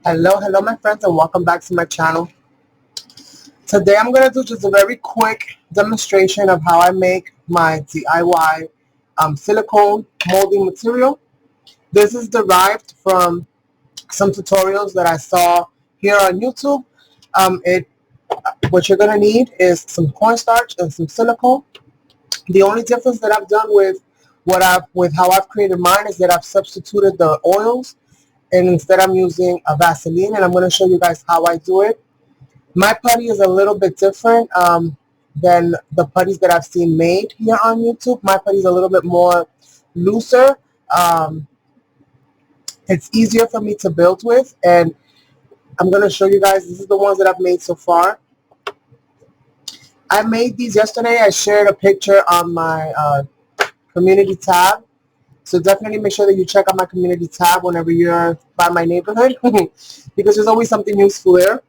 Hello my friends, and welcome back to my channel. Today I'm going to do just a very quick demonstration of how I make my DIY silicone molding material. This is derived from some tutorials that I saw here on YouTube. What you're going to need is some cornstarch and some silicone. The only difference that I've done with how I've created mine is that I've substituted the oils, and instead I'm using a Vaseline, and I'm going to show you guys how I do it. My putty is a little bit different than the putties that I've seen made here on YouTube. My putty is a little bit more looser. It's easier for me to build with, and I'm going to show you guys. This is the ones that I've made so far. I made these yesterday. I shared a picture on my community tab. So definitely make sure that you check out my community tab whenever you're by my neighborhood because there's always something useful there.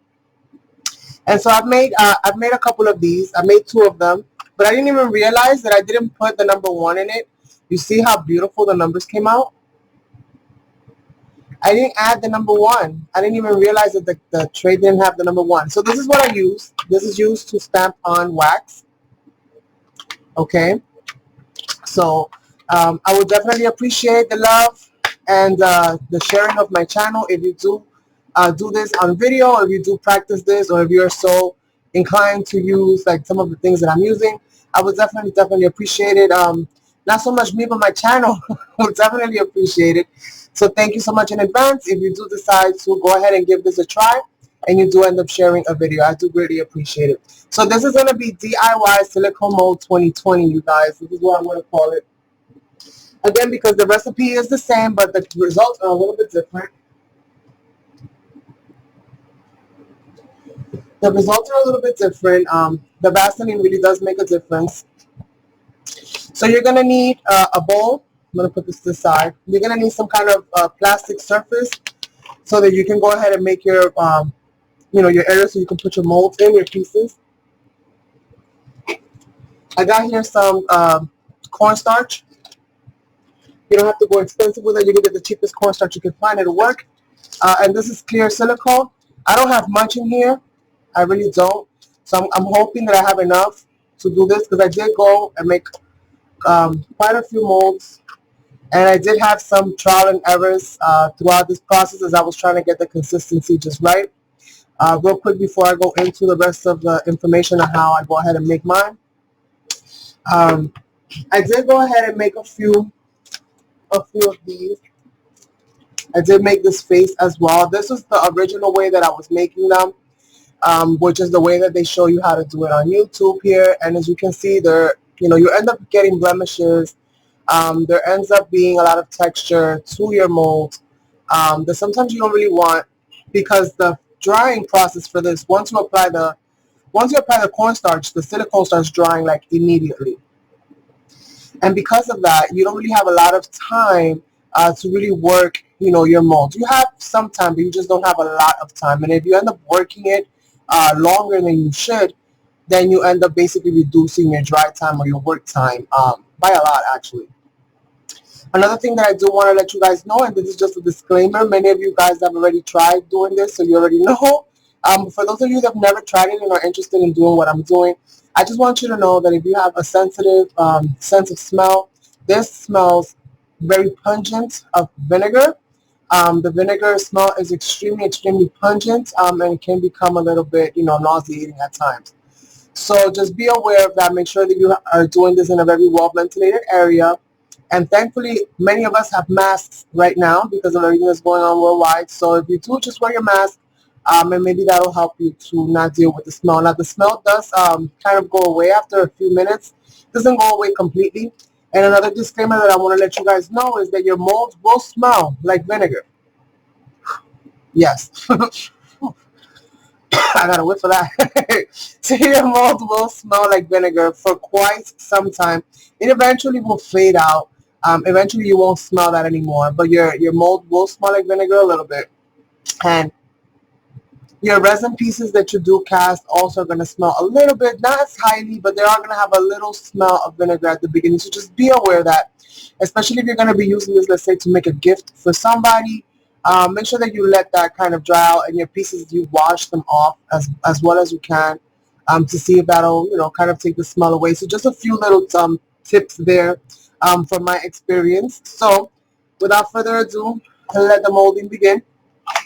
And so I've made a couple of these. I made 2 of them, but I didn't even realize that I didn't put the number 1 in it. You see how beautiful the numbers came out? I didn't add the number 1. I didn't even realize that the tray didn't have the number 1. So this is what I use. This is used to stamp on wax. Okay. So I would definitely appreciate the love and the sharing of my channel if you do do this on video, or if you do practice this, or if you're so inclined to use like some of the things that I'm using. I would definitely appreciate it. Not so much me, but my channel would definitely appreciate it. So thank you so much in advance if you do decide to go ahead and give this a try and you do end up sharing a video. I do greatly appreciate it. So this is going to be DIY Silicone Mold 2020, you guys. This is what I'm going to call it. Again, because the recipe is the same, but the results are a little bit different. The results are a little bit different. The Vaseline really does make a difference. So you're going to need a bowl. I'm going to put this to the side. You're going to need some kind of plastic surface so that you can go ahead and make your, your area so you can put your molds in, your pieces. I got here some cornstarch. You don't have to go expensive with it. You can get the cheapest cornstarch you can find. It'll work. And this is clear silicone. I don't have much in here. I really don't. So I'm hoping that I have enough to do this, because I did go and make quite a few molds. And I did have some trial and errors throughout this process as I was trying to get the consistency just right. Real quick before I go into the rest of the information on how I go ahead and make mine. I did go ahead and make a few of these. I did make this face as well. This was the original way that I was making them, which is the way that they show you how to do it on YouTube here. And as you can see, you end up getting blemishes. There ends up being a lot of texture to your mold that sometimes you don't really want, because the drying process for this, once you apply the cornstarch, the silicone starts drying like immediately. And because of that, you don't really have a lot of time to really work, your mold. You have some time, but you just don't have a lot of time. And if you end up working it longer than you should, then you end up basically reducing your dry time or your work time by a lot, actually. Another thing that I do want to let you guys know, and this is just a disclaimer, many of you guys have already tried doing this, so you already know. For those of you that have never tried it and are interested in doing what I'm doing, I just want you to know that if you have a sensitive sense of smell, this smells very pungent of vinegar. The vinegar smell is extremely pungent, and it can become a little bit, nauseating at times. So just be aware of that. Make sure that you are doing this in a very well-ventilated area. And thankfully, many of us have masks right now because of everything that's going on worldwide. So if you do, just wear your mask, and maybe that'll help you to not deal with the smell. Now, the smell does kind of go away after a few minutes. It doesn't go away completely. And another disclaimer that I want to let you guys know is that your molds will smell like vinegar. Yes. I got to wait for that. So your mold will smell like vinegar for quite some time. It eventually will fade out. Eventually you won't smell that anymore, but your mold will smell like vinegar a little bit. And your resin pieces that you do cast also are going to smell a little bit, not as highly, but they are going to have a little smell of vinegar at the beginning. So just be aware of that, especially if you're going to be using this, let's say, to make a gift for somebody. Make sure that you let that kind of dry out, and your pieces, you wash them off as well as you can, to see if that'll, kind of take the smell away. So just a few little tips there from my experience. So without further ado, let the molding begin.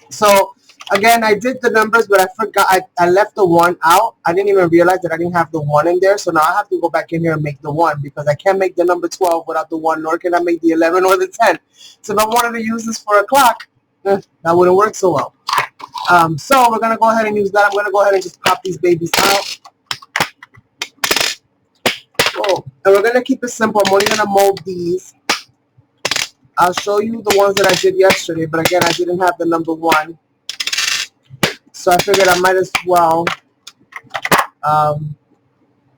So again, I did the numbers, but I forgot. I left the 1 out. I didn't even realize that I didn't have the 1 in there. So now I have to go back in here and make the 1, because I can't make the number 12 without the 1, nor can I make the 11 or the 10. So if I wanted to use this for a clock, that wouldn't work so well. So we're going to go ahead and use that. I'm going to go ahead and just pop these babies out. Oh, and we're going to keep it simple. I'm only going to mold these. I'll show you the ones that I did yesterday, but again, I didn't have the number 1. So I figured I might as well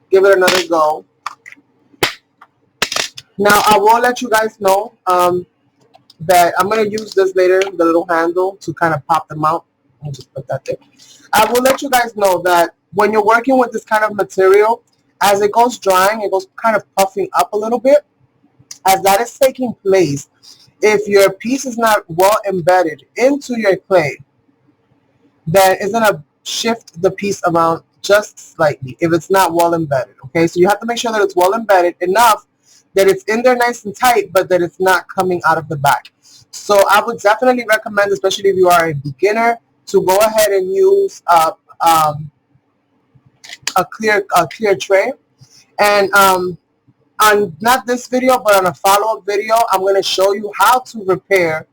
give it another go. Now, I will let you guys know that I'm going to use this later, the little handle, to kind of pop them out. Let me just put that there. I will let you guys know that when you're working with this kind of material, as it goes drying, it goes kind of puffing up a little bit. As that is taking place, if your piece is not well embedded into your clay, then it's going to shift the piece around just slightly if it's not well embedded. Okay, so you have to make sure that it's well embedded enough that it's in there nice and tight, but that it's not coming out of the back. So I would definitely recommend, especially if you are a beginner, to go ahead and use a clear tray. And on not this video, but on a follow-up video, I'm going to show you how to repair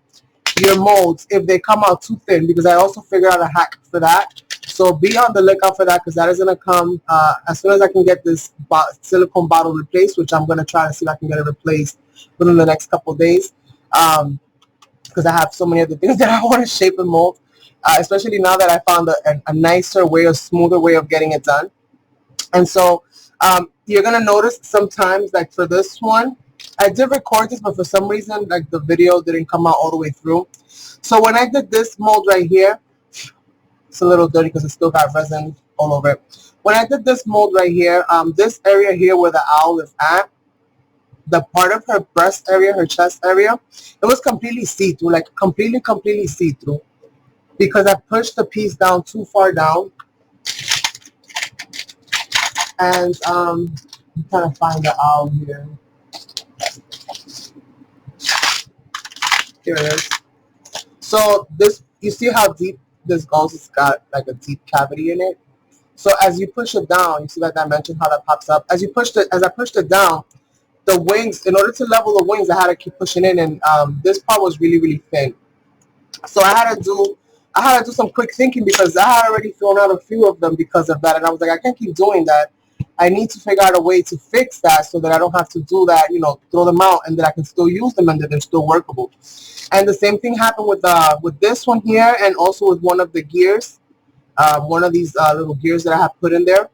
your molds if they come out too thin, because I also figured out a hack for that. So be on the lookout for that, because that is going to come as soon as I can get this silicone bottle replaced, which I'm going to try to see if I can get it replaced within the next couple of days, because I have so many other things that I want to shape and mold, especially now that I found a nicer way, a smoother way of getting it done. And so you're going to notice sometimes, like for this one, I did record this, but for some reason, like the video didn't come out all the way through. So when I did this mold right here, it's a little dirty because it still got resin all over it. When I did this mold right here, this area here where the owl is at, the part of her breast area, her chest area, it was completely see-through, like completely see-through, because I pushed the piece down too far down. And I'm trying to find the owl here. Here it is. So this, you see how deep this goes? It's got like a deep cavity in it. So as you push it down, you see that dimension, how that pops up. As I pushed it down, the wings, in order to level the wings, I had to keep pushing in, and this part was really thin. So I had to do some quick thinking, because I had already thrown out a few of them because of that, and I was like, I can't keep doing that. I need to figure out a way to fix that so that I don't have to do that, throw them out, and that I can still use them and that they're still workable. And the same thing happened with this one here, and also with one of the gears, one of these little gears that I have put in there.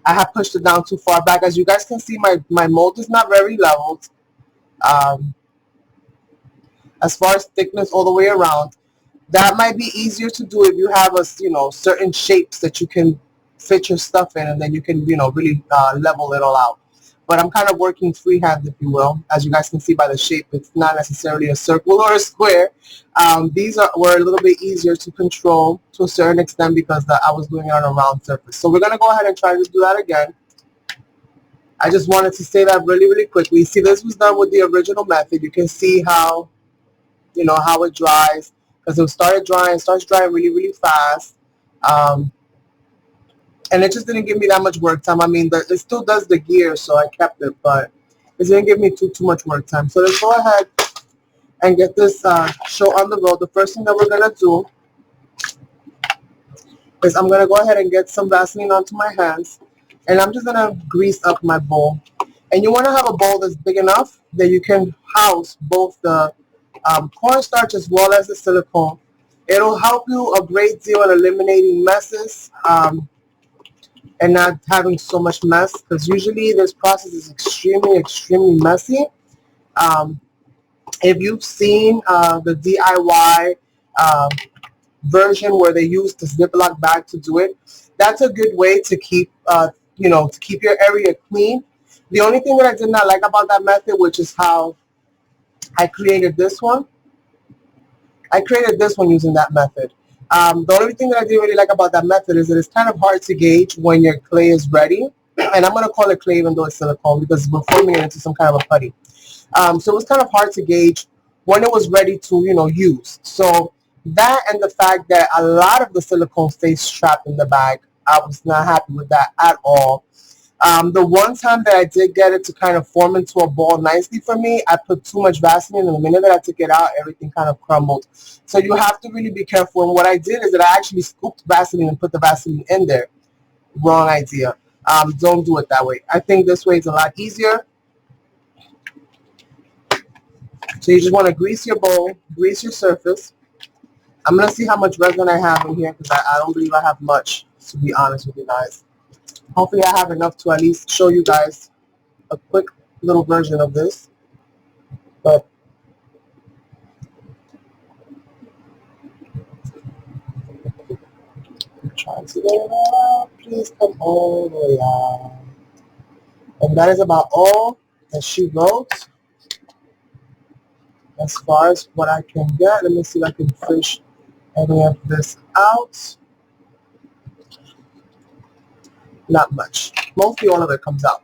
I have pushed it down too far back. As you guys can see, my mold is not very leveled. As far as thickness all the way around, that might be easier to do if you have certain shapes that you can fit your stuff in, and then you can really level it all out. But I'm kind of working freehand, if you will. As you guys can see by the shape, it's not necessarily a circle or a square. These were a little bit easier to control to a certain extent, because I was doing it on a round surface. So we're going to go ahead and try to do that again. I just wanted to say that really quickly. See, this was done with the original method. You can see how how it dries, because it starts drying really fast. And it just didn't give me that much work time. I mean, it still does the gear, so I kept it, but it didn't give me too much work time. So let's go ahead and get this show on the road. The first thing that we're going to do is I'm going to go ahead and get some Vaseline onto my hands, and I'm just going to grease up my bowl. And you want to have a bowl that's big enough that you can house both the cornstarch as well as the silicone. It'll help you a great deal in eliminating messes, and not having so much mess, because usually this process is extremely messy. If you've seen the DIY version where they use the Ziploc bag to do it, that's a good way to keep to keep your area clean. The only thing that I did not like about that method, which is how I created this one, I created this one using that method. The only thing that I didn't really like about that method is that it's kind of hard to gauge when your clay is ready. And I'm going to call it clay even though it's silicone because we're forming it into some kind of a putty. So it was kind of hard to gauge when it was ready to, use. So that and the fact that a lot of the silicone stays trapped in the bag, I was not happy with that at all. The one time that I did get it to kind of form into a ball nicely for me, I put too much Vaseline, and the minute that I took it out, everything kind of crumbled. So you have to really be careful. And what I did is that I actually scooped Vaseline and put the Vaseline in there. Wrong idea. Don't do it that way. I think this way is a lot easier. So you just want to grease your bowl, grease your surface. I'm going to see how much resin I have in here because I don't believe I have much, to be honest with you guys. Hopefully I have enough to at least show you guys a quick little version of this. But I'm trying to get it out. Please come all the way out. And that is about all that she wrote as far as what I can get. Let me see if I can fish any of this out. Not much. Mostly all of it comes out.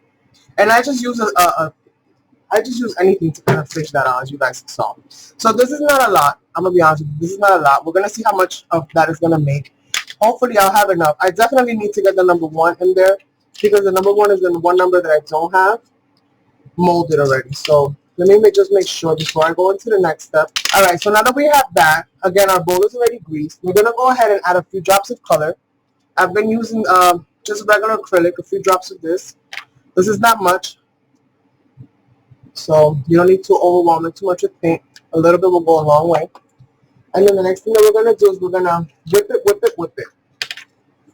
And I just use I just use anything to kind of fish that out, as you guys saw. So this is not a lot. I'm going to be honest with you. This is not a lot. We're going to see how much of that is going to make. Hopefully I'll have enough. I definitely need to get the number 1 in there because the number 1 is the one number that I don't have molded already. So let me just make sure before I go into the next step. All right, so now that we have that, again, our bowl is already greased. We're going to go ahead and add a few drops of color. I've been using just regular acrylic, a few drops of this. This is not much. So you don't need to overwhelm it too much with paint. A little bit will go a long way. And then the next thing that we're going to do is we're going to whip it, whip it, whip it.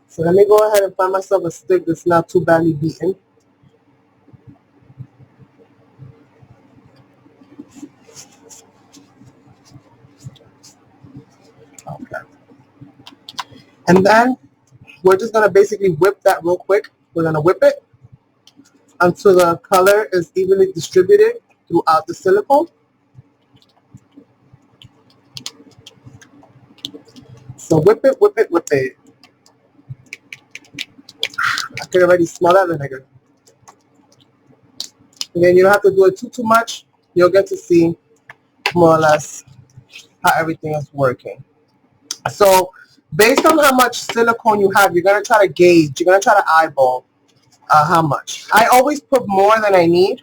So let me go ahead and find myself a stick that's not too badly beaten. Okay. And then we're just going to basically whip that real quick. We're going to whip it until the color is evenly distributed throughout the silicone. So whip it, whip it, whip it. I can already smell that vinegar. Again, you don't have to do it too much. You'll get to see more or less how everything is working. So based on how much silicone you have, you're going to try to gauge. You're going to try to eyeball how much. I always put more than I need,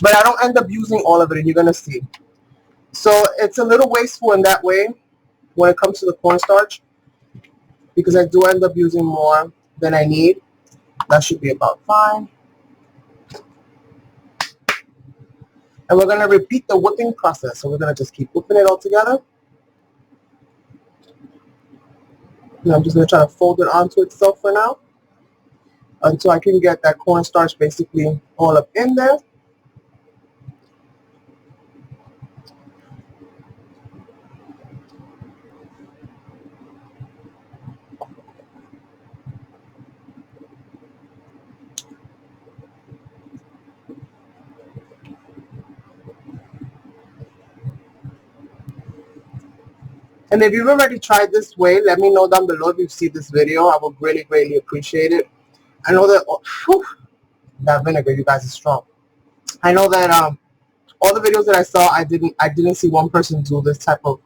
but I don't end up using all of it, and you're going to see. So it's a little wasteful in that way when it comes to the cornstarch because I do end up using more than I need. That should be about fine. And we're going to repeat the whipping process. So we're going to just keep whipping it all together. And I'm just going to try to fold it onto itself for now until I can get that cornstarch basically all up in there. And if you've already tried this way, let me know down below if you've seen this video. I would really greatly appreciate it. I know that that vinegar, you guys, is strong. I know that all the videos that I saw, I didn't see one person do this type of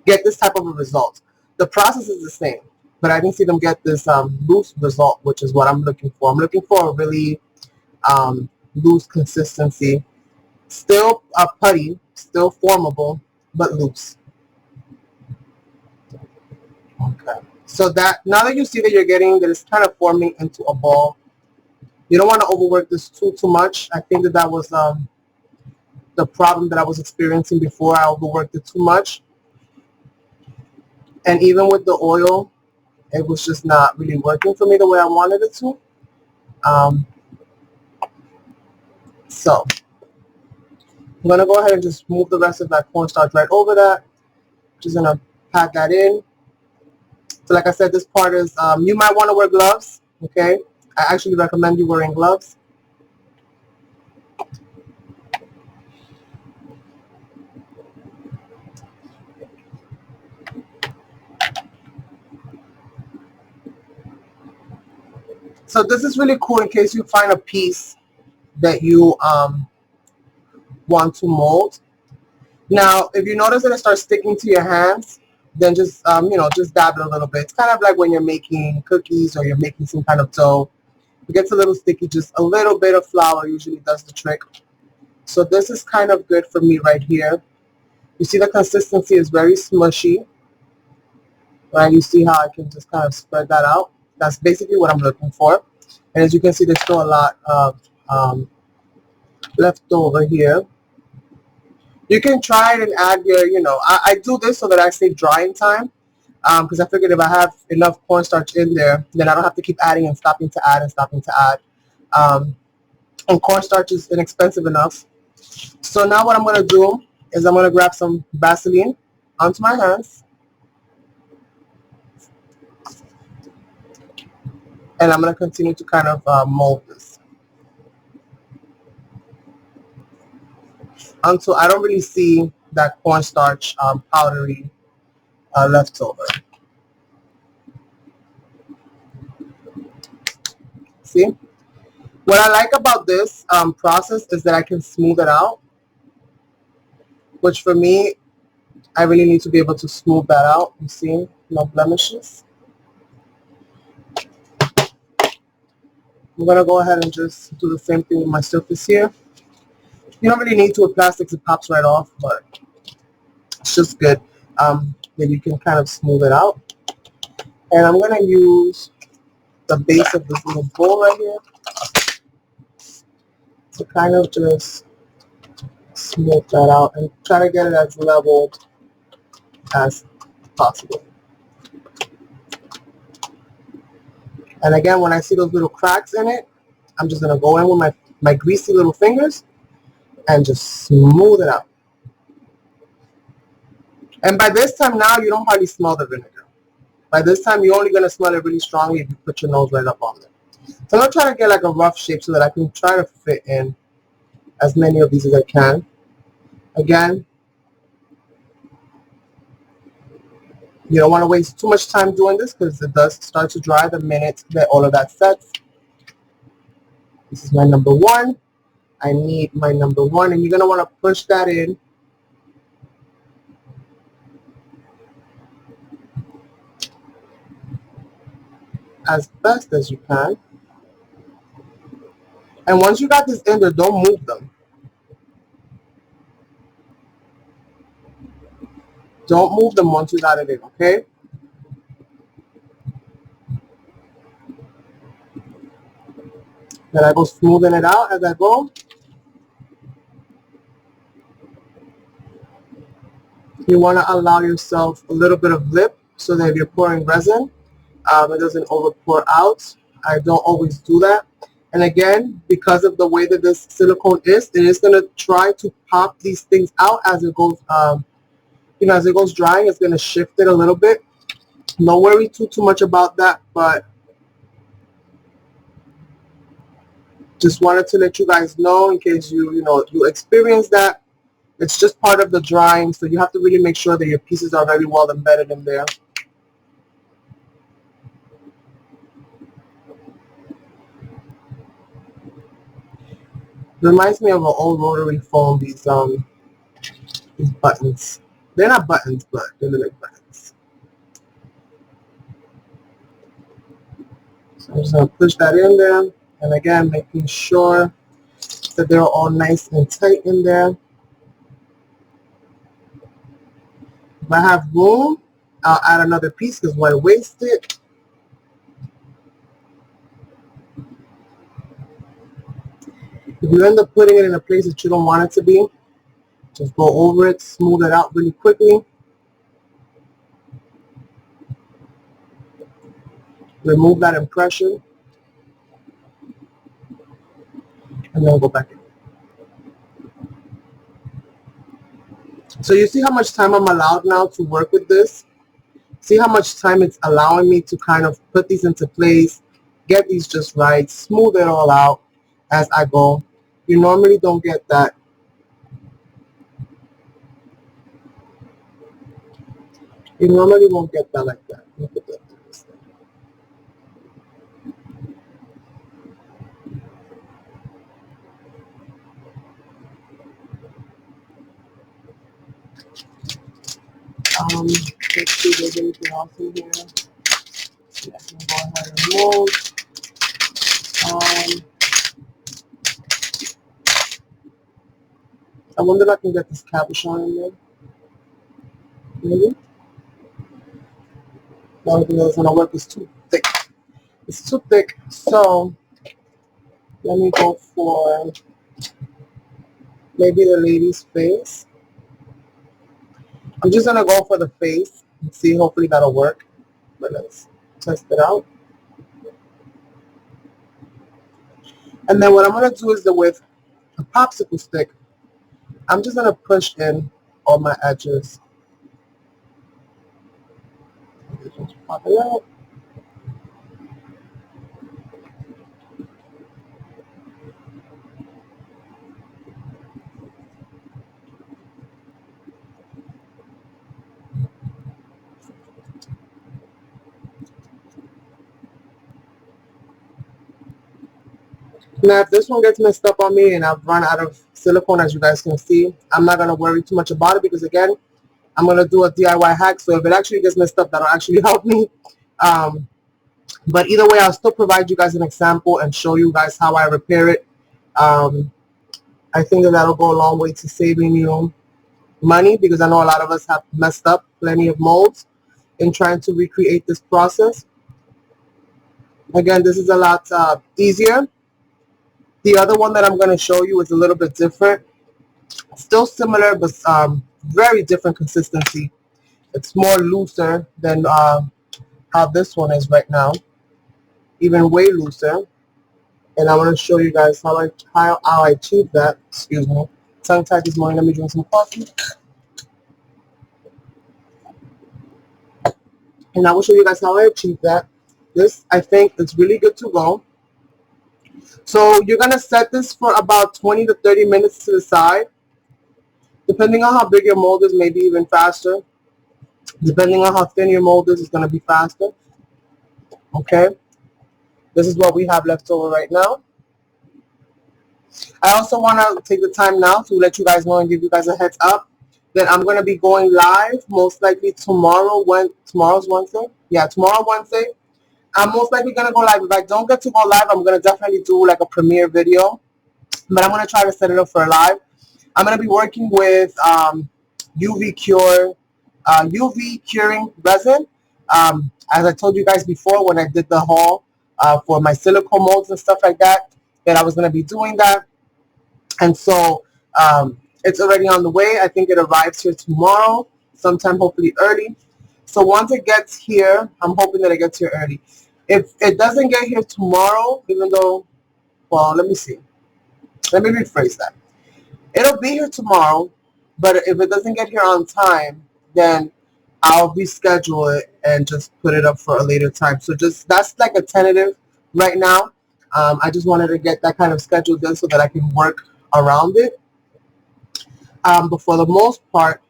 get this type of a result. The process is the same, but I didn't see them get this loose result, which is what I'm looking for. I'm looking for a really loose consistency, still a putty, still formable, but loose. Okay. So that now that you see that you're getting that it's kind of forming into a ball, you don't want to overwork this too much. I think that was the problem that I was experiencing before. I overworked it too much, and even with the oil, it was just not really working for me the way I wanted it to. So I'm gonna go ahead and just move the rest of that cornstarch right over that. Just gonna pat that in. So like I said, this part is, you might want to wear gloves, okay? I actually recommend you wearing gloves. So this is really cool in case you find a piece that you want to mold. Now, if you notice that it starts sticking to your hands, then just, just dab it a little bit. It's kind of like when you're making cookies or you're making some kind of dough. It gets a little sticky, just a little bit of flour usually does the trick. So this is kind of good for me right here. You see the consistency is very smushy, right? You see how I can just kind of spread that out. That's basically what I'm looking for. And as you can see, there's still a lot of left over here. You can try it and add your, I do this so that I save drying time, because I figured if I have enough cornstarch in there, then I don't have to keep adding and stopping to add and stopping to add. And cornstarch is inexpensive enough. So now what I'm going to do is I'm going to grab some Vaseline onto my hands. And I'm going to continue to kind of mold this until I don't really see that cornstarch powdery left over. See? What I like about this process is that I can smooth it out, which for me, I really need to be able to smooth that out. You see? No blemishes. I'm going to go ahead and just do the same thing with my surface here. You don't really need to with plastics, it pops right off, but it's just good. Then you can kind of smooth it out. And I'm going to use the base of this little bowl right here to kind of just smooth that out and try to get it as leveled as possible. And again, when I see those little cracks in it, I'm just going to go in with my greasy little fingers and just smooth it out. And by this time now, you don't hardly smell the vinegar. By this time, you're only going to smell it really strongly if you put your nose right up on it. So I'm going to try to get like a rough shape so that I can try to fit in as many of these as I can. Again, you don't want to waste too much time doing this because it does start to dry the minute that all of that sets. This is my number one. I need my number one, and you're going to want to push that in as best as you can. And once you got this in there, don't move them. Don't move them once you got it in, okay? Then I go smoothing it out as I go. You want to allow yourself a little bit of lip so that if you're pouring resin, it doesn't over pour out. I don't always do that. And again, because of the way that this silicone is, it is going to try to pop these things out as it goes, as it goes drying. It's going to shift it a little bit. Don't worry too much about that, but just wanted to let you guys know in case you experience that. It's just part of the drying, so you have to really make sure that your pieces are very well embedded in there. Reminds me of an old rotary phone, these buttons. They're not buttons, but they look like buttons. So I'm just going to push that in there. And again, making sure that they're all nice and tight in there. If I have room, I'll add another piece because why waste it? If you end up putting it in a place that you don't want it to be, just go over it, smooth it out really quickly. Remove that impression. And then go back in. So you see how much time I'm allowed now to work with this? See how much time it's allowing me to kind of put these into place, get these just right, smooth it all out as I go. You normally don't get that. You normally won't get that like that. Look at that. Let's see if there's anything else in here. Yeah, I can go ahead and mold. Um, I wonder if I can get this cabochon in there. Maybe. The only thing that's gonna work is too thick. It's too thick. So let me go for maybe the lady's face. I'm just gonna go for the face and see. Hopefully that'll work. But let's test it out. And then what I'm gonna do is with a popsicle stick, I'm just gonna push in all my edges. Just pop it out. Now, if this one gets messed up on me and I've run out of silicone, as you guys can see, I'm not going to worry too much about it because, again, I'm going to do a DIY hack. So if it actually gets messed up, that'll actually help me. But either way, I'll still provide you guys an example and show you guys how I repair it. I think that that'll go a long way to saving you money because I know a lot of us have messed up plenty of molds in trying to recreate this process. Again, this is a lot easier. The other one that I'm going to show you is a little bit different. Still similar, but very different consistency. It's more looser than how this one is right now. Even way looser. And I want to show you guys how I achieved that. Excuse me. Tongue tied this morning. Let me drink some coffee. And I will show you guys how I achieved that. This, I think, is really good to go. So you're going to set this for about 20 to 30 minutes to the side. Depending on how big your mold is, maybe even faster. Depending on how thin your mold is, it's going to be faster. Okay. This is what we have left over right now. I also want to take the time now to let you guys know and give you guys a heads up that I'm going to be going live most likely tomorrow. Tomorrow's Wednesday? Yeah, tomorrow Wednesday. I'm most likely going to go live. If I don't get to go live, I'm going to definitely do like a premiere video. But I'm going to try to set it up for a live. I'm going to be working with UV curing resin. As I told you guys before when I did the haul for my silicone molds and stuff like that I was going to be doing that. And so it's already on the way. I think it arrives here tomorrow, sometime hopefully early. So once it gets here, I'm hoping that it gets here early. If it doesn't get here tomorrow, even though, well, let me see. Let me rephrase that. It'll be here tomorrow, but if it doesn't get here on time, then I'll reschedule it and just put it up for a later time. So just that's like a tentative right now. I just wanted to get that kind of schedule done so that I can work around it. But for the most part,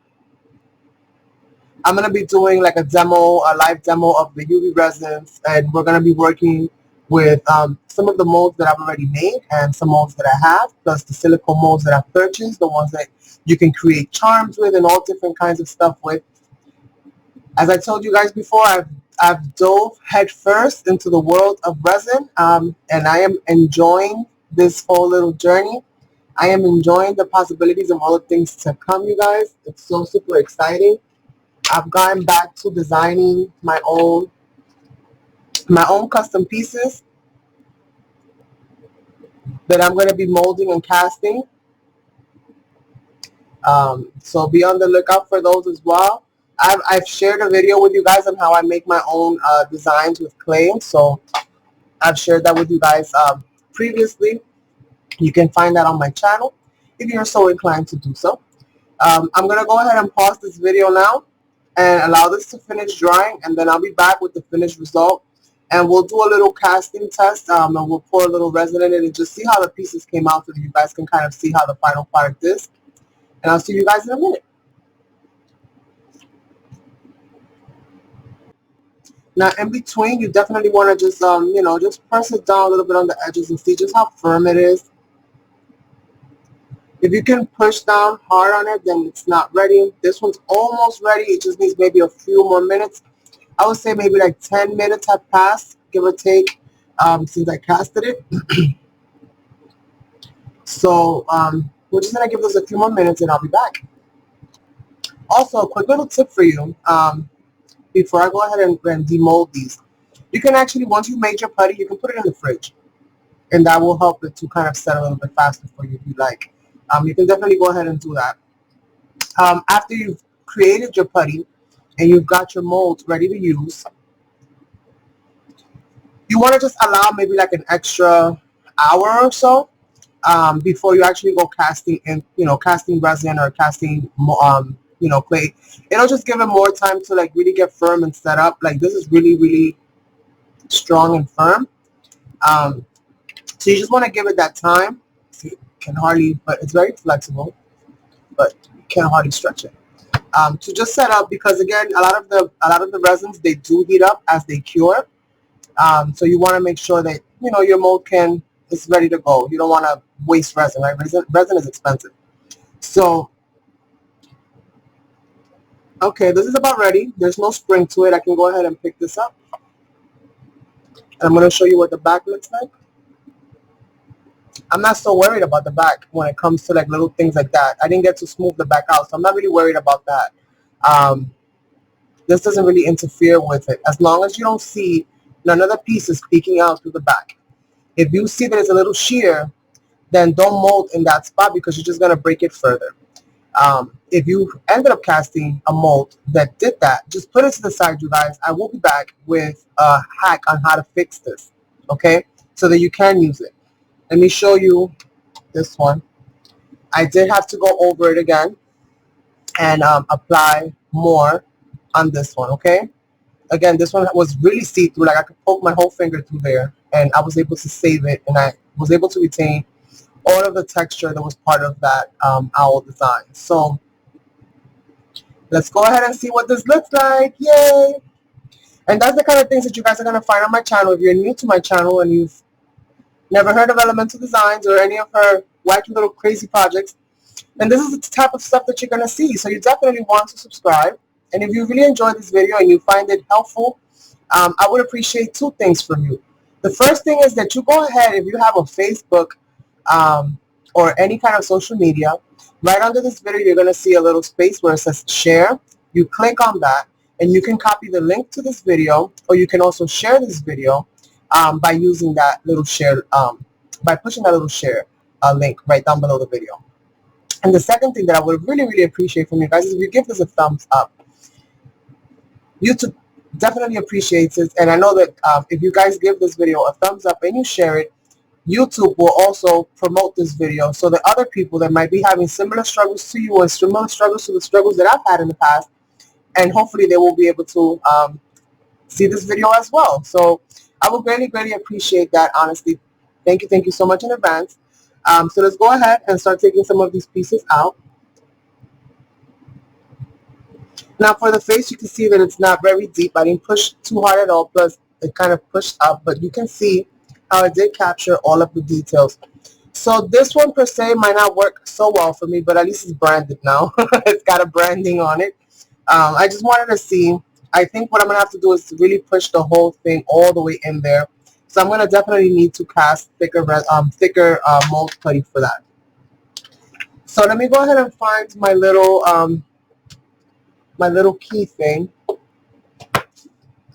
I'm going to be doing like a live demo of the UV resins, and we're going to be working with some of the molds that I've already made and some molds that I have, plus the silicone molds that I've purchased, the ones that you can create charms with and all different kinds of stuff with. As I told you guys before, I've dove headfirst into the world of resin, and I am enjoying this whole little journey. I am enjoying the possibilities of all the things to come, you guys. It's so super exciting. I've gotten back to designing my own custom pieces that I'm going to be molding and casting. So be on the lookout for those as well. I've shared a video with you guys on how I make my own designs with clay. So I've shared that with you guys previously. You can find that on my channel if you're so inclined to do so. I'm going to go ahead and pause this video now and allow this to finish drying, and then I'll be back with the finished result. And we'll do a little casting test, and we'll pour a little resin in it and just see how the pieces came out so that you guys can kind of see how the final product is. And I'll see you guys in a minute. Now, in between, you definitely want to just, just press it down a little bit on the edges and see just how firm it is. If you can push down hard on it, then it's not ready. This one's almost ready. It just needs maybe a few more minutes. I would say maybe like 10 minutes have passed, give or take, since I casted it. So we're just going to give this a few more minutes and I'll be back. Also, a quick little tip for you before I go ahead and demold these. You can actually, once you made your putty, you can put it in the fridge. And that will help it to kind of set a little bit faster for you if you like. You can definitely go ahead and do that. After you've created your putty and you've got your molds ready to use, you want to just allow maybe like an extra hour or so before you actually go casting in, casting resin or casting, clay. It'll just give it more time to like really get firm and set up. Like this is really, really strong and firm. So you just want to give it that time. You can hardly, but it's very flexible, but you can hardly stretch it. To just set up, because again, a lot of the resins, they do heat up as they cure. So you want to make sure that your mold is ready to go. You don't want to waste resin, right? Resin is expensive. So okay, this is about ready. There's no spring to it. I can go ahead and pick this up. And I'm going to show you what the back looks like. I'm not so worried about the back when it comes to like little things like that. I didn't get to smooth the back out, so I'm not really worried about that. This doesn't really interfere with it. As long as you don't see none of the pieces peeking out through the back. If you see that it's a little sheer, then don't mold in that spot because you're just going to break it further. If you ended up casting a mold that did that, just put it to the side, you guys. I will be back with a hack on how to fix this, okay, so that you can use it. Let me show you this one. I did have to go over it again and apply more on this one, okay? Again, this one was really see-through. Like I could poke my whole finger through there and I was able to save it, and I was able to retain all of the texture that was part of that owl design. So let's go ahead and see what this looks like. Yay! And that's the kind of things that you guys are going to find on my channel. If you're new to my channel and you've never heard of Elemental Designs or any of her wacky little crazy projects, and this is the type of stuff that you're going to see. So you definitely want to subscribe. And if you really enjoyed this video and you find it helpful, I would appreciate two things from you. The first thing is that you go ahead, if you have a Facebook or any kind of social media, right under this video you're going to see a little space where it says share. You click on that and you can copy the link to this video, or you can also share this video by using that little share, by pushing that little share link right down below the video. And the second thing that I would really, really appreciate from you guys is if you give this a thumbs up. YouTube definitely appreciates it, and I know that if you guys give this video a thumbs up and you share it, YouTube will also promote this video so that other people that might be having similar struggles to you or similar struggles to the struggles that I've had in the past, and hopefully they will be able to see this video as well. So I would greatly, greatly appreciate that, honestly. Thank you so much in advance. So let's go ahead and start taking some of these pieces out. Now for the face, you can see that it's not very deep. I didn't push too hard at all, plus it kind of pushed up, but you can see how it did capture all of the details. So this one per se might not work so well for me, but at least it's branded now. It's got a branding on it. I just wanted to see. I think what I'm going to have to do is really push the whole thing all the way in there. So I'm going to definitely need to cast thicker mold putty for that. So let me go ahead and find my little key thing.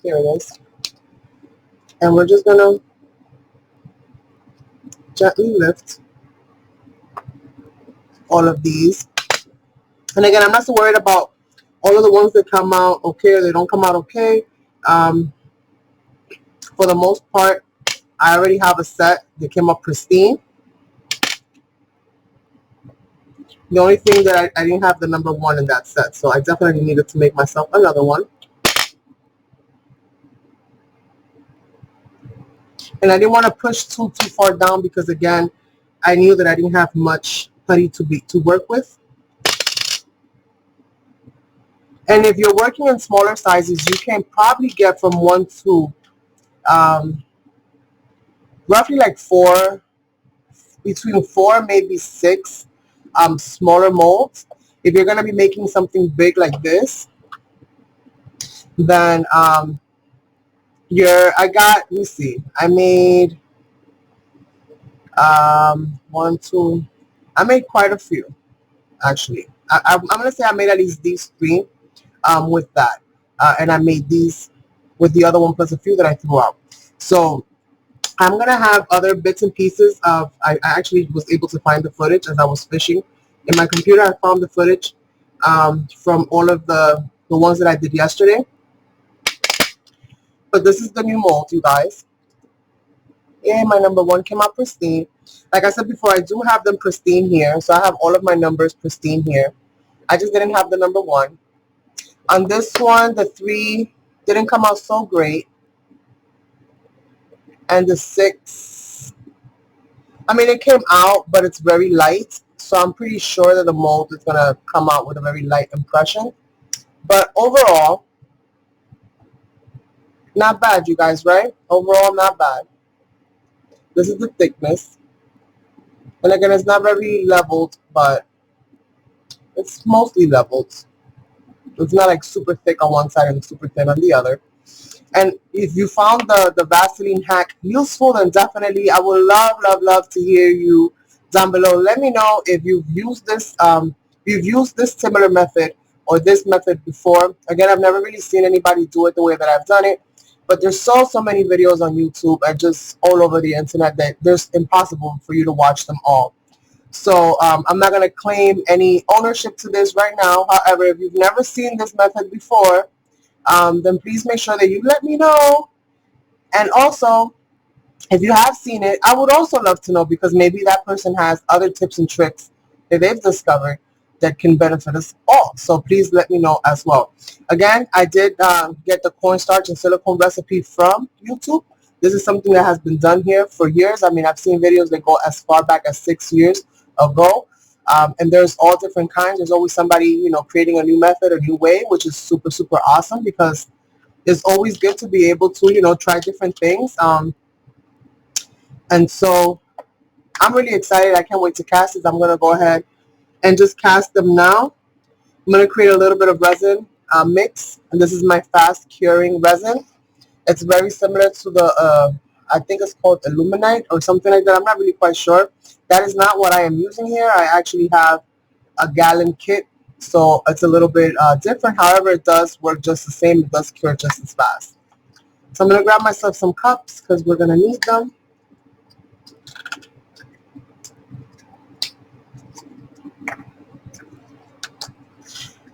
Here it is. And we're just going to gently lift all of these. And again, I'm not so worried about all of the ones that come out okay or they don't come out okay. For the most part, I already have a set that came up pristine. The only thing that I didn't have the number 1 in that set, so I definitely needed to make myself another one. And I didn't want to push too far down because, again, I knew that I didn't have much putty to work with. And if you're working in smaller sizes, you can probably get from 1 to roughly like 4, between 4 maybe 6 smaller molds. If you're going to be making something big like this, then let me see, I made one, two, I made quite a few actually. I'm going to say I made at least these three with that. And I made these with the other one plus a few that I threw out. So I'm going to have other bits and pieces of, I actually was able to find the footage as I was fishing. In my computer, I found the footage from all of the ones that I did yesterday. But this is the new mold, you guys. Yay, my number one came out pristine. Like I said before, I do have them pristine here. So I have all of my numbers pristine here. I just didn't have the number one. On this one, the 3 didn't come out so great. And the 6, I mean, it came out, but it's very light. So I'm pretty sure that the mold is going to come out with a very light impression. But overall, not bad, you guys, right? Overall, not bad. This is the thickness. And again, it's not very leveled, but it's mostly leveled. It's not like super thick on one side and super thin on the other. And if you found the Vaseline hack useful, then definitely I would love to hear you down below. Let me know if you've used this similar method or this method before. Again, I've never really seen anybody do it the way that I've done it, but there's so many videos on YouTube and just all over the internet that there's impossible for you to watch them all. So I'm not going to claim any ownership to this right now. However, if you've never seen this method before, then please make sure that you let me know. And also, if you have seen it, I would also love to know, because maybe that person has other tips and tricks that they've discovered that can benefit us all. So please let me know as well. Again, I did get the cornstarch and silicone recipe from YouTube. This is something that has been done here for years. I mean, I've seen videos that go as far back as 6 years ago. And there's all different kinds. There's always somebody, creating a new method, a new way, which is super, super awesome, because it's always good to be able to, try different things. And so I'm really excited. I can't wait to cast this. I'm going to go ahead and just cast them now. I'm going to create a little bit of resin mix. And this is my fast curing resin. It's very similar to the, I think it's called Illuminite or something like that. I'm not really quite sure. That is not what I am using here. I actually have a gallon kit. So it's a little bit different. However, it does work just the same. It does cure just as fast. So I'm going to grab myself some cups because we're going to need them.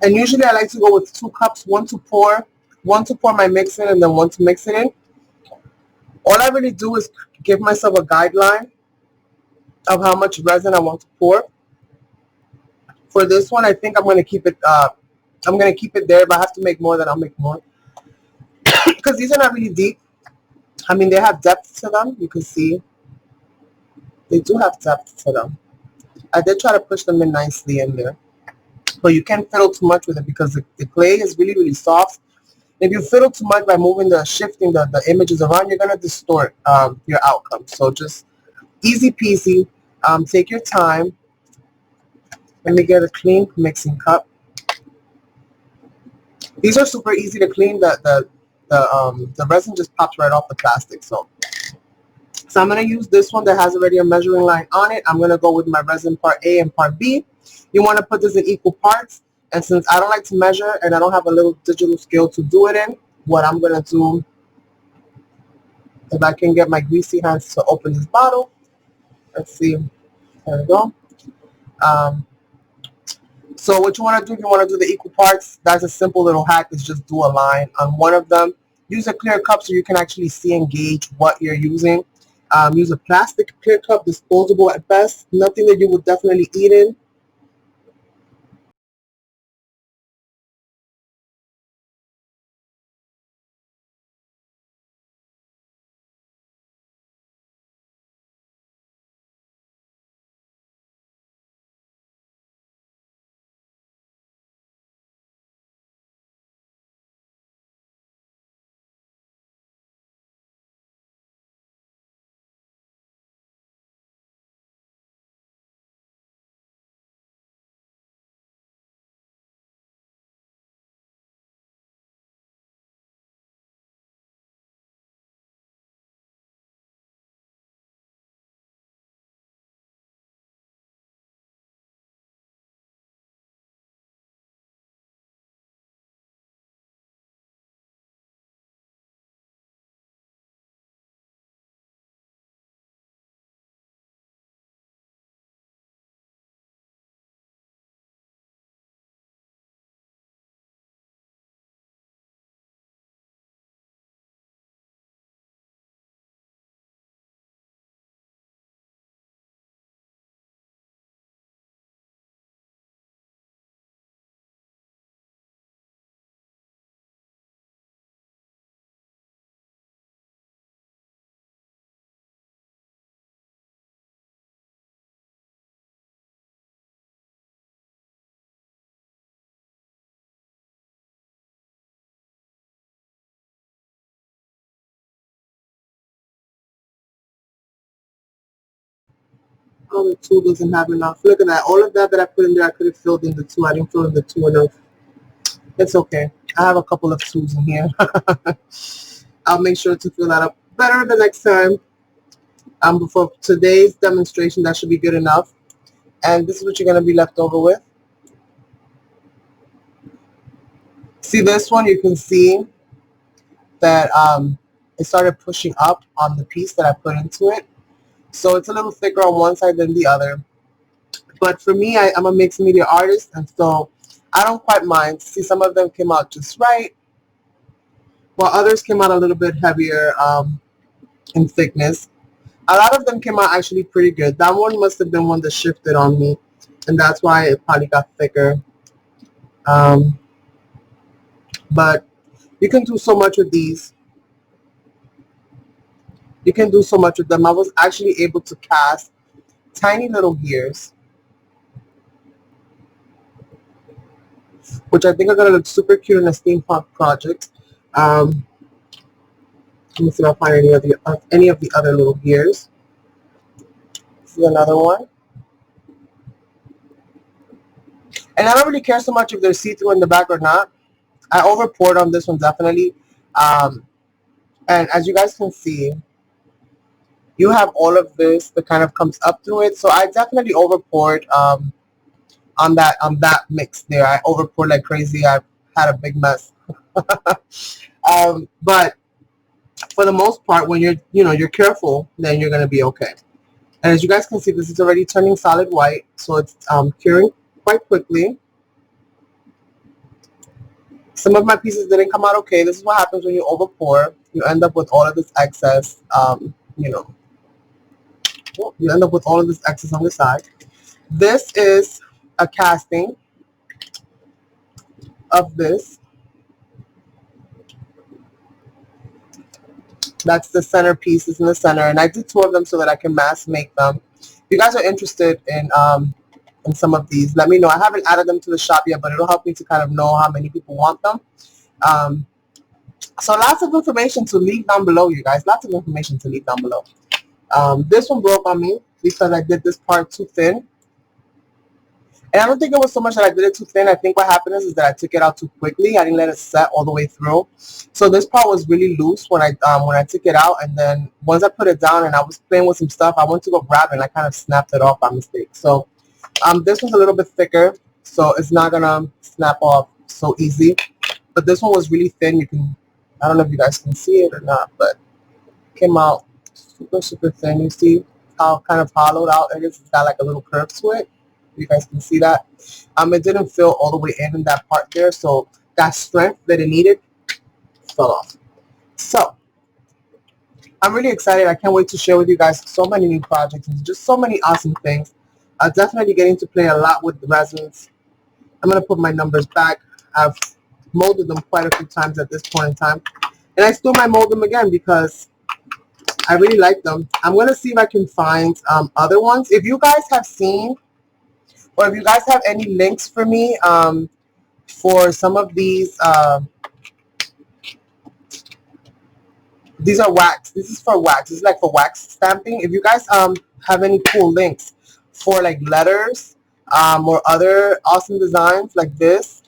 And usually I like to go with 2 cups, one to pour my mix in and then one to mix it in. All I really do is give myself a guideline of how much resin I want to pour. For this one, I think I'm going to keep it there. If I have to make more, then I'll make more. Because these are not really deep. I mean, they have depth to them. You can see they do have depth to them. I did try to push them in nicely in there. But you can't fiddle too much with it because the clay is really, really soft. If you fiddle too much by shifting the images around, you're going to distort your outcome. So just easy peasy. Take your time. Let me get a clean mixing cup. These are super easy to clean. The resin just pops right off the plastic. So I'm going to use this one that has already a measuring line on it. I'm going to go with my resin part A and part B. You want to put this in equal parts. And since I don't like to measure and I don't have a little digital scale to do it in, what I'm going to do, if I can get my greasy hands to open this bottle. Let's see. There we go. So what you want to do, if you want to do the equal parts, that's a simple little hack, is just do a line on one of them. Use a clear cup so you can actually see and gauge what you're using. Use a plastic clear cup, disposable at best, nothing that you would definitely eat in. Oh, the 2 doesn't have enough. Look at that. All of that I put in there, I could have filled in the 2. I didn't fill in the 2 enough. It's okay. I have a couple of 2s in here. I'll make sure to fill that up better the next time. For today's demonstration, that should be good enough. And this is what you're going to be left over with. See this one? You can see that it started pushing up on the piece that I put into it. So it's a little thicker on one side than the other. But for me, I'm a mixed media artist, and so I don't quite mind. See, some of them came out just right, while others came out a little bit heavier in thickness. A lot of them came out actually pretty good. That one must have been one that shifted on me, and that's why it probably got thicker. But you can do so much with these. You can do so much with them. I was actually able to cast tiny little gears, which I think are going to look super cute in a steampunk project. Let me see if I find any of the other little gears. This is another one. And I don't really care so much if they're see-through in the back or not. I over-poured on this one definitely. And as you guys can see, you have all of this that kind of comes up through it. So I definitely over-poured on that mix there. I over-poured like crazy. I had a big mess. But for the most part, when you're careful, then you're gonna be okay. And as you guys can see, this is already turning solid white, so it's curing quite quickly. Some of my pieces didn't come out okay. This is what happens when you over pour. You end up with all of this excess. You end up with all of this excess on the side. This is a casting of this. That's the center pieces in the center, and I did 2 of them so that I can mass make them. If you guys are interested in some of these, let me know. I haven't added them to the shop yet, but it'll help me to kind of know how many people want them. So lots of information to leave down below, you guys. Lots of information to leave down below. This one broke on me because I did this part too thin. And I don't think it was so much that I did it too thin. I think what happened is that I took it out too quickly. I didn't let it set all the way through. So this part was really loose when I took it out. And then once I put it down and I was playing with some stuff, I went to go grab it and I kind of snapped it off by mistake. So this one's a little bit thicker, so it's not gonna snap off so easy. But this one was really thin. I don't know if you guys can see it or not, but it came out super, super thin. You see how kind of hollowed out it is? It's got like a little curve to it. You guys can see that. It didn't fill all the way in that part there, so that strength that it needed fell off. So I'm really excited. I can't wait to share with you guys so many new projects and just so many awesome things. Definitely getting to play a lot with the resins. I'm going to put my numbers back. I've molded them quite a few times at this point in time, and I still might mold them again because I really like them. I'm going to see if I can find other ones. If you guys have seen, or if you guys have any links for me for some of these are wax. This is for wax. This is like for wax stamping. If you guys have any cool links for like letters or other awesome designs like this,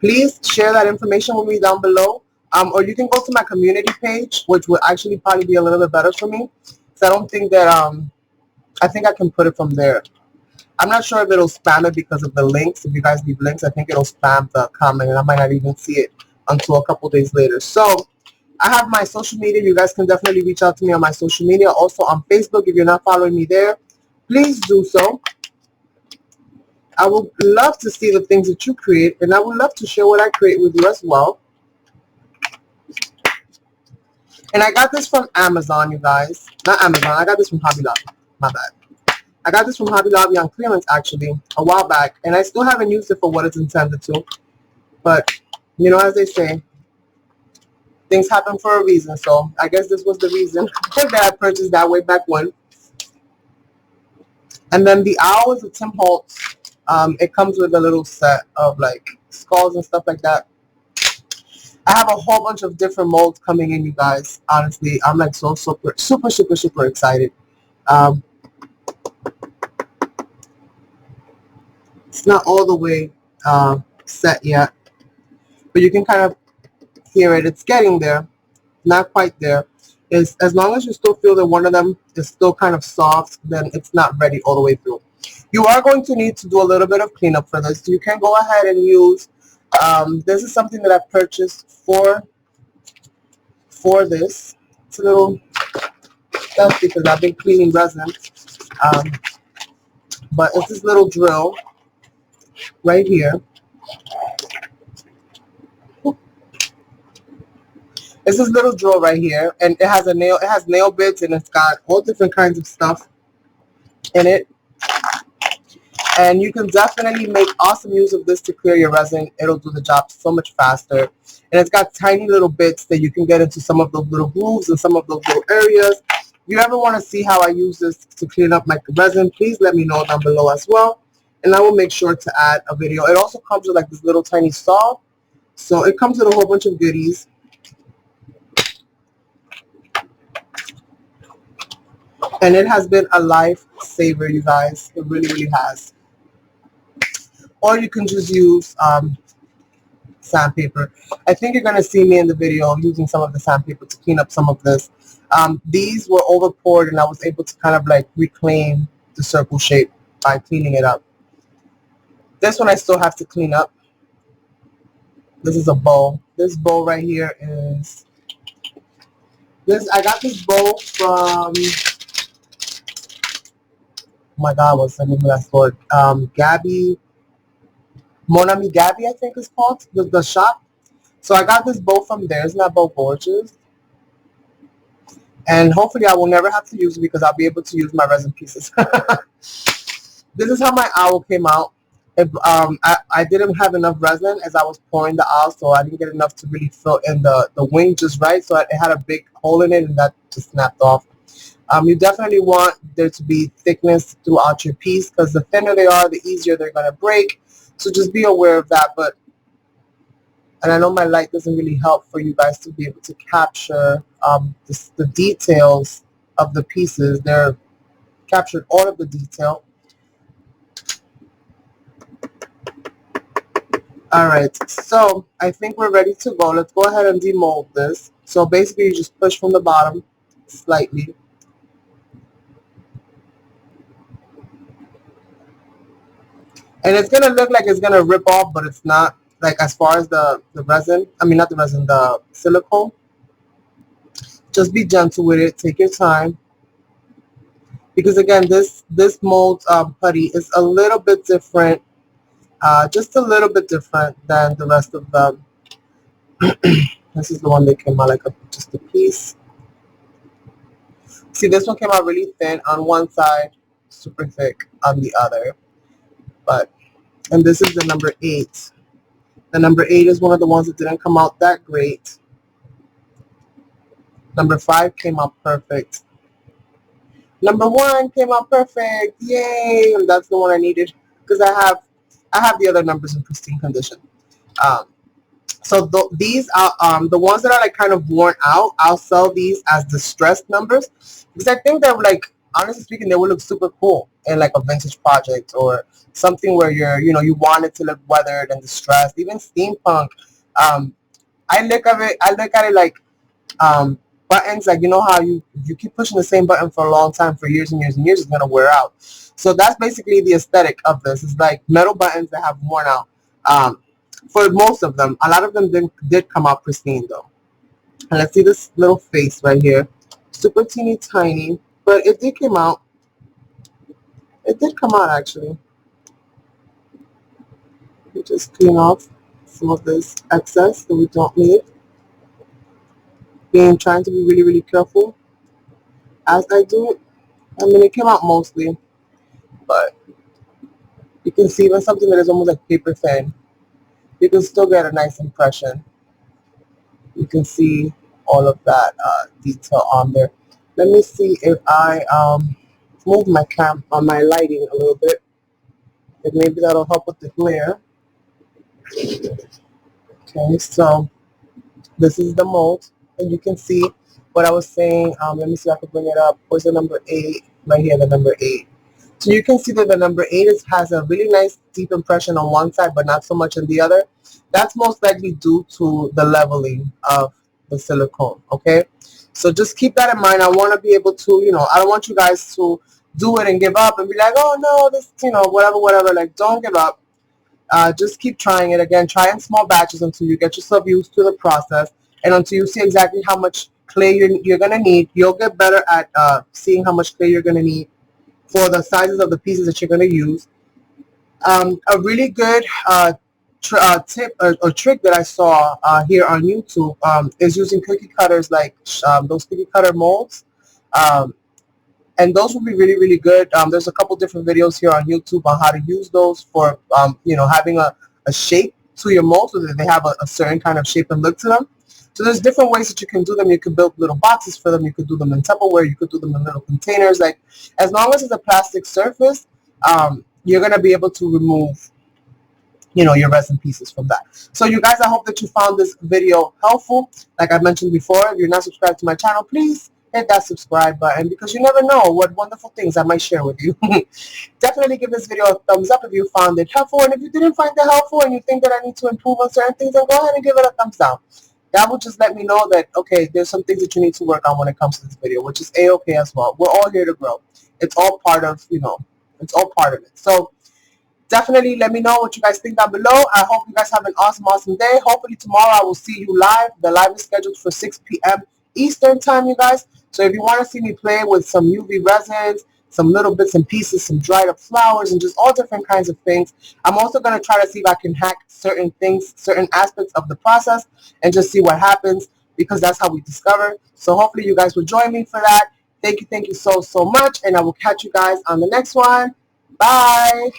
please share that information with me down below. Or you can go to my community page, which would actually probably be a little bit better for me. So I don't think that I think I can put it from there. I'm not sure if it'll spam it because of the links. If you guys leave links, I think it'll spam the comment, and I might not even see it until a couple days later. So I have my social media. You guys can definitely reach out to me on my social media. Also on Facebook, if you're not following me there, please do so. I would love to see the things that you create, and I would love to share what I create with you as well. And I got this from Amazon, you guys. Not Amazon. I got this from Hobby Lobby. My bad. I got this from Hobby Lobby on clearance actually a while back, and I still haven't used it for what it's intended to. But you know, as they say, things happen for a reason. So I guess this was the reason that I purchased that way back when. And then the owl is a Tim Holtz. It comes with a little set of like skulls and stuff like that. I have a whole bunch of different molds coming in, you guys. Honestly, I'm like so super excited. It's not all the way set yet, but you can kind of hear it. It's getting there. Not quite there. Is as long as you still feel that one of them is still kind of soft, then it's not ready all the way through. You are going to need to do a little bit of cleanup for this. You can go ahead and use, this is something that I purchased for this. It's a little stuff because I've been cleaning resin. Um, but it's this little drill right here. It's this little drill right here, and it has nail bits, and it's got all different kinds of stuff in it. And you can definitely make awesome use of this to clear your resin. It'll do the job so much faster. And it's got tiny little bits that you can get into some of those little grooves and some of those little areas. If you ever want to see how I use this to clean up my resin, please let me know down below as well. And I will make sure to add a video. It also comes with like this little tiny saw. So it comes with a whole bunch of goodies. And it has been a lifesaver, you guys. It really, really has. Or you can just use sandpaper. I think you're going to see me in the video using some of the sandpaper to clean up some of this. These were over poured, and I was able to kind of like reclaim the circle shape by cleaning it up. This one I still have to clean up. This is a bowl. This bowl right here is this. I got this bowl from, oh my God, what's the name of that store? Gabby. Mon Ami Gabby, I think it's called, the shop. So I got this bowl from there. Isn't that bowl gorgeous? And hopefully I will never have to use it because I'll be able to use my resin pieces. This is how my owl came out. I didn't have enough resin as I was pouring the owl, so I didn't get enough to really fill in the wing just right. So it had a big hole in it, and that just snapped off. You definitely want there to be thickness throughout your piece, because the thinner they are, the easier they're going to break. So just be aware of that. And I know my light doesn't really help for you guys to be able to capture the details of the pieces. They're captured all of the detail. All right, so I think we're ready to go. Let's go ahead and demold this. So basically you just push from the bottom slightly. And it's going to look like it's going to rip off, but it's not. Like as far as the resin, I mean not the resin, the silicone. Just be gentle with it. Take your time. Because again, this mold putty is a little bit different. Just a little bit different than the rest of them. This is the one that came out like just a piece. See, this one came out really thin on one side, super thick on the other. And this is the number 8. The number 8 is one of the ones that didn't come out that great. Number 5 came out perfect. Number 1 came out perfect. Yay! And that's the one I needed because I have the other numbers in pristine condition. So these are the ones that are like kind of worn out. I'll sell these as distressed numbers because I think they're like, honestly speaking, they would look super cool in like a vintage project or something where you want it to look weathered and distressed, even steampunk. I look at it like buttons, like how you keep pushing the same button for a long time, for years and years and years, it's gonna wear out. So that's basically the aesthetic of this. It's like metal buttons that have worn out. For most of them, a lot of them did come out pristine though. And let's see this little face right here, super teeny tiny, but it did come out. It did come out actually. We just clean off some of this excess that we don't need. Trying to be really, really careful as I do it. I mean, it came out mostly, but you can see even something that is almost like paper thin, you can still get a nice impression. You can see all of that detail on there. Let me see if I move my my lighting a little bit. And maybe that'll help with the glare. Okay, so this is the mold, and you can see what I was saying. Let me see if I can bring it up. Where's the number 8? Right here, the number 8. So you can see that the number 8 has a really nice deep impression on one side, but not so much on the other. That's most likely due to the leveling of the silicone, okay? So just keep that in mind. I want to be able to, I don't want you guys to do it and give up and be like, oh no, this, whatever. Like, don't give up. Just keep trying it. Again, try in small batches until you get yourself used to the process and until you see exactly how much clay you're going to need. You'll get better at seeing how much clay you're going to need for the sizes of the pieces that you're going to use. A really good tip or trick that I saw here on YouTube is using cookie cutters, like those cookie cutter molds. And those would be really, really good. There's a couple different videos here on YouTube on how to use those for, having a shape to your mold so that they have a certain kind of shape and look to them. So there's different ways that you can do them. You can build little boxes for them. You could do them in Tupperware. You could do them in little containers. Like, as long as it's a plastic surface, you're going to be able to remove, your resin pieces from that. So you guys, I hope that you found this video helpful. Like I mentioned before, if you're not subscribed to my channel, please hit that subscribe button because you never know what wonderful things I might share with you. Definitely give this video a thumbs up if you found it helpful. And if you didn't find it helpful and you think that I need to improve on certain things, then go ahead and give it a thumbs down. That will just let me know that, okay, there's some things that you need to work on when it comes to this video, which is A-okay as well. We're all here to grow. It's all part of, it's all part of it. So definitely let me know what you guys think down below. I hope you guys have an awesome, awesome day. Hopefully tomorrow I will see you live. The live is scheduled for 6 p.m. Eastern time, you guys. So if you want to see me play with some UV resins, some little bits and pieces, some dried up flowers, and just all different kinds of things. I'm also going to try to see if I can hack certain things, certain aspects of the process, and just see what happens, because that's how we discover. So hopefully you guys will join me for that. Thank you so, so much, and I will catch you guys on the next one. Bye.